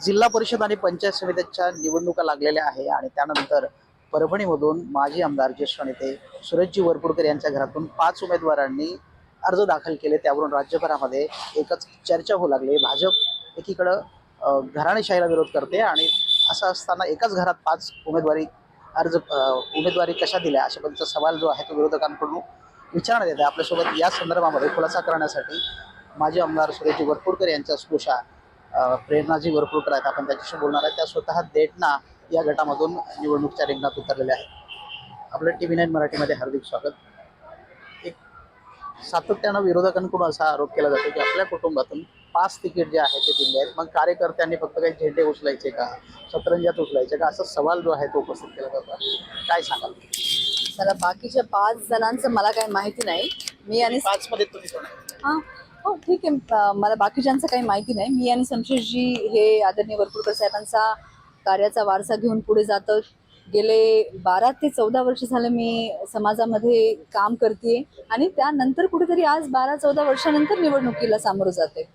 जिल्हा परिषद आणि पंचायत समित्यांच्या निवडणुका लागलेल्या आहे आणि त्यानंतर परभणीमधून माजी आमदार ज्येष्ठ नेते सुरेशजी वरपुडकर यांच्या घरातून 5 उमेदवारांनी अर्ज दाखल केले। त्यावरून राज्यभरामध्ये एकच चर्चा होऊ लागली। भाजप एकीकडे घराणेशाहीला विरोध करते आणि असं असताना एकाच घरात 5 उमेदवारी कशा दिल्या अशा पद्धतीचा सवाल जो आहे तो विरोधकांकडून विचारण्यात येत आहे। आपल्यासोबत या संदर्भामध्ये खुलासा करण्यासाठी माजी आमदार सुरेशजी वरपुडकर यांच्या स्पृशा प्रेरणाजी वरपुडकर आहेत। आपण त्याच्याशी बोलणार आहे। त्या स्वतः देटना या गटामधून निवडणुकीच्या रिंगणात उतरलेल्या आहेत। आपलं TV9 मराठीमध्ये हार्दिक स्वागत। एक सातत्यानं विरोधकांकडून असा आरोप केला जातो की आपल्या कुटुंबातून 5 तिकीट जे आहे ते दिले आहेत, मग कार्यकर्त्यांनी फक्त काही झेंडे उचलायचे का, सतरंजात उचलायचे का, असा सवाल जो आहे तो उपस्थित केला जातो। काय सांगाल? मला बाकीच्या 5 जणांचं मला काही माहिती नाही। मी आणि 5 मध्ये तुम्ही कोण आहे? हां, हो ठीक आहे। मला बाकीच्यांचं काही माहिती नाही। मी आणि शमशेरजी हे आदरणीय वरपुडकर साहेबांचा कार्याचा वारसा घेऊन पुढे जातो। गेले 12 ते 14 वर्ष झाले मी समाजामध्ये काम करते आणि त्यानंतर कुठेतरी आज 12-14 वर्षानंतर निवडणुकीला सामोरं जाते।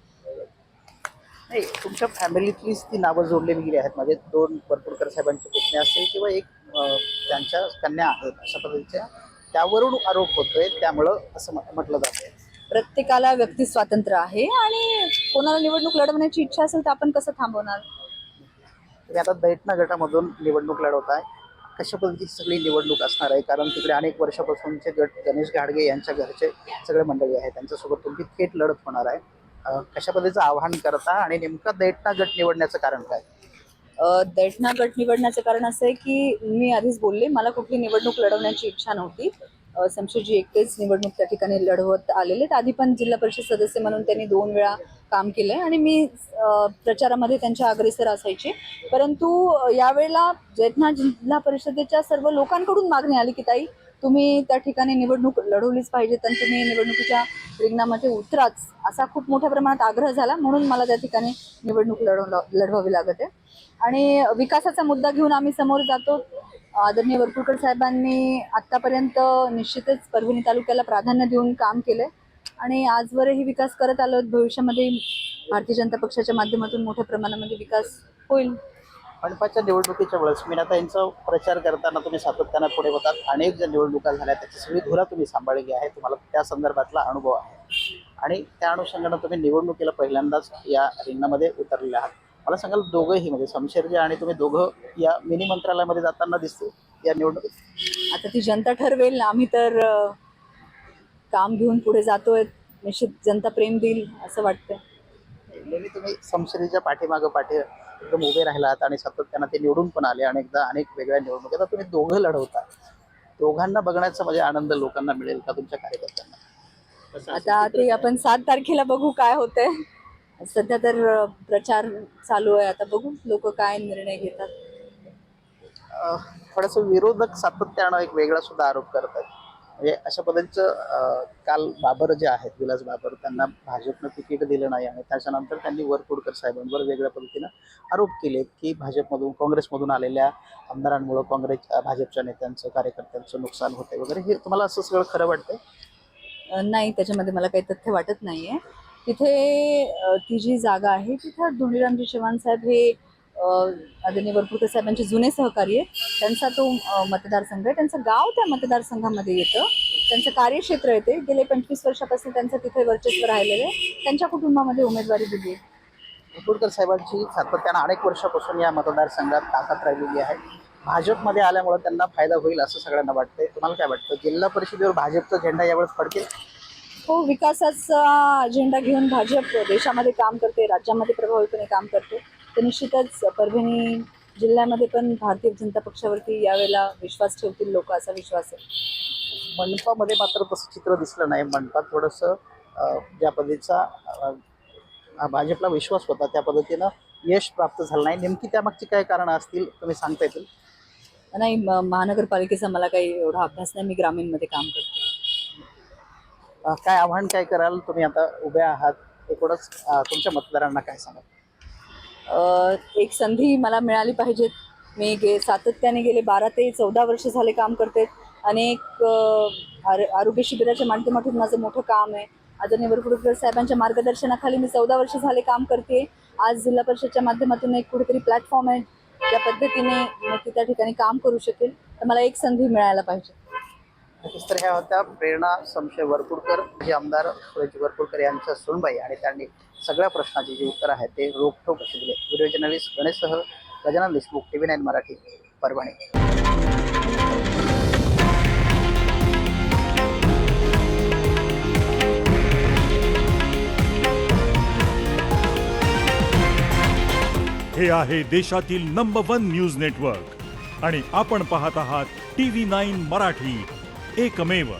नाही, तुमच्या फॅमिलीतलीच ती नावं जोडलेली गेली आहेत। म्हणजे 2 वरपुडकर साहेबांचे पुतणे असतील किंवा एक त्यांच्या कन्या आहेत, अशा पद्धतीच्या त्यावरून आरोप होतोय, त्यामुळं असं म्हटलं जातंय। प्रत्येकाला व्यक्ती स्वातंत्र्य आहे आणि कोणाला निवडणूक लढवण्याची इच्छा असेल तर आपण कसं थांबवणार? तुम्ही आता दैठणा गटामधून निवडणूक लढवत आहे, कशा पद्धतीची सगळी निवडणूक असणार आहे? कारण तिकडे अनेक वर्षापासूनचे गट गणेश घाडगे यांच्या घरचे सगळे मंडळी आहेत, त्यांच्यासोबत तुमची थेट लढत होणार आहे। कशा पद्धतीचं आव्हान करता आणि नेमका दैठणा गट निवडण्याचं कारण काय? दैठणा गट निवडण्याचं कारण असं आहे की मी आधीच बोलले, मला कुठली निवडणूक लढवण्याची इच्छा नव्हती। शमशेरजी एकटेच निवडणूक त्या ठिकाणी लढवत आलेले। आधी पण जिल्हा परिषद सदस्य म्हणून त्यांनी 2 वेळा काम केलंय आणि मी प्रचारामध्ये त्यांच्या अग्रेसर असायचे। परंतु यावेळेला दैठणा जिल्हा परिषदेच्या सर्व लोकांकडून मागणी आली की ताई तुम्ही त्या ठिकाणी निवडणूक लढवलीच पाहिजे आणि तुम्ही निवडणुकीच्या रिंगणामध्ये उतराच, असा खूप मोठ्या प्रमाणात आग्रह झाला। म्हणून मला त्या ठिकाणी निवडणूक लढवावी लागत आहे आणि विकासाचा मुद्दा घेऊन आम्ही समोर जातो। आदरणीय वरपुडकर साहेबांनी आतापर्यंत निश्चितच परभणी तालुक्याला प्राधान्य देऊन काम केलंय आणि आजवरही विकास करत आलो। भविष्यामध्ये भारतीय जनता पक्षाच्या माध्यमातून मोठ्या प्रमाणामध्ये विकास होईल। मनपाच्या निवडणुकीच्या वेळेस मीनाता यांचा प्रचार करताना तुम्ही सातत्यानं पुढे होतात। अनेक ज्या निवडणुका झाल्या त्याची सगळी धुरा तुम्ही सांभाळली आहे, तुम्हाला त्या संदर्भातला अनुभव आहे आणि त्या अनुषंगानं तुम्ही निवडणुकीला पहिल्यांदाच या रिंगणामध्ये उतरलेले आहात। मला सांगाल, दोघंही म्हणजे शमशेरजी आणि तुम्ही दोघं या मिनी मंत्रालयामध्ये जाताना दिसते या निवडणुकीत? आता ती जनता ठरवेल। आम्ही तर काम घेऊन पुढे जातोय, निश्चित जनता प्रेम देईल असं वाटतंय। नेहमी तुम्ही शमशेरीच्या पाठी एकदम उभे राहिलात आणि सातत्यानं ते निवडून पण आले अनेकदा, अनेक वेगळ्या निवडणुकीत। आता तुम्ही दोघं लढवता, दोघांना बघण्याचा म्हणजे आनंद लोकांना मिळेल का तुमच्या कार्यकर्त्यांना? आता ते आपण 7 तारखेला बघू काय होतंय। सध्या तर प्रचार चालू आहे, आता बघू लोक काय निर्णय घेतात। थोडंसं विरोधक सातत्यानं एक वेगळा सुद्धा आरोप करतात। म्हणजे अशा पद्धतीचं काल बाबर जे आहेत, विलास बाबर, त्यांना भाजपनं तिकीट दिलं नाही आणि त्याच्यानंतर त्यांनी वरपुडकर साहेबांवर वेगळ्या पद्धतीनं आरोप केले की भाजपमधून काँग्रेसमधून आलेल्या आमदारांमुळं भाजपच्या नेत्यांचं कार्यकर्त्यांचं नुकसान होते वगैरे। हे तुम्हाला असं सगळं खरं वाटतंय? नाही, त्याच्यामध्ये मला काही तथ्य वाटत नाहीये। तिथे ती जी जागा आहे तिथं धोंडीरामजी चव्हाण साहेब हे आदरणीय वरपुडकर साहेबांचे जुने सहकारी आहे। त्यांचा तो मतदारसंघ आहे, त्यांचं गाव त्या मतदारसंघामध्ये येतं, त्यांचं कार्यक्षेत्र येते। गेले 25 वर्षापासून त्यांचं तिथे वर्चस्व राहिलेलं आहे। त्यांच्या कुटुंबामध्ये उमेदवारी दिली आहे। वरपुडकर साहेबांची सातत्यानं अनेक वर्षापासून या मतदारसंघात ताकद राहिलेली आहे। भाजपमध्ये आल्यामुळे त्यांना फायदा होईल असं सगळ्यांना वाटतंय। तुम्हाला काय वाटतं, जिल्हा परिषदेवर भाजपचा झेंडा यावेळेस फडकेल? हो, विकासाचा अजेंडा घेऊन भाजप देशामध्ये काम करते, राज्यामध्ये प्रभावीपणे काम करते। तर निश्चितच परभणी जिल्ह्यामध्ये पण भारतीय जनता पक्षावरती यावेळेला विश्वास ठेवतील लोक, असा विश्वास आहे। मनपामध्ये मात्र तसं चित्र दिसलं नाही। मनपात थोडंसं ज्या पद्धतीचा भाजपला विश्वास होता त्या पद्धतीनं यश प्राप्त झालं नाही। नेमकी त्यामागची काय कारणं असतील तुम्ही सांगता येतील? नाही, महानगरपालिकेचा मला काही एवढा अभ्यास नाही, मी ग्रामीणमध्ये काम करते। काय आव्हान काय कराल तुम्ही? आता उभ्या आहात, एकूणच तुमच्या मतदारांना काय सांगाल? एक संधी मला मिळाली पाहिजे। मी सातत्याने गेले 12 ते 14 वर्ष झाले काम करते। अनेक आरोग्य शिबिराच्या माध्यमातून माझं मोठं काम आहे आदरणीय वरपुडकर साहेबांच्या मार्गदर्शनाखाली मी 14 वर्ष झाले काम करते. आज जिल्हा परिषदच्या माध्यमातून एक कुठेतरी प्लॅटफॉर्म आहे, त्या पद्धतीने नक्की त्या ठिकाणी काम करू शकेल. तर मला एक संधी मिळायला पाहिजे. नक्कीच. तर ह्या होत्या प्रेरणा संशय वरपुडकर, जे आमदार सुरेश वरपुडकर यांच्या सुनबाई, आणि त्यांनी सगळ्या प्रश्नाची जी उत्तर आहेत ते रोखठोक अशी दिले. व्हिडिओ जर्नलिस्ट गणेशसह गजानन देशमुख, TV9 मराठी, परभणी. हे आहे देशातील नंबर 1 न्यूज नेटवर्क आणि आपण पाहत आहात TV9 मराठी, एकमेव.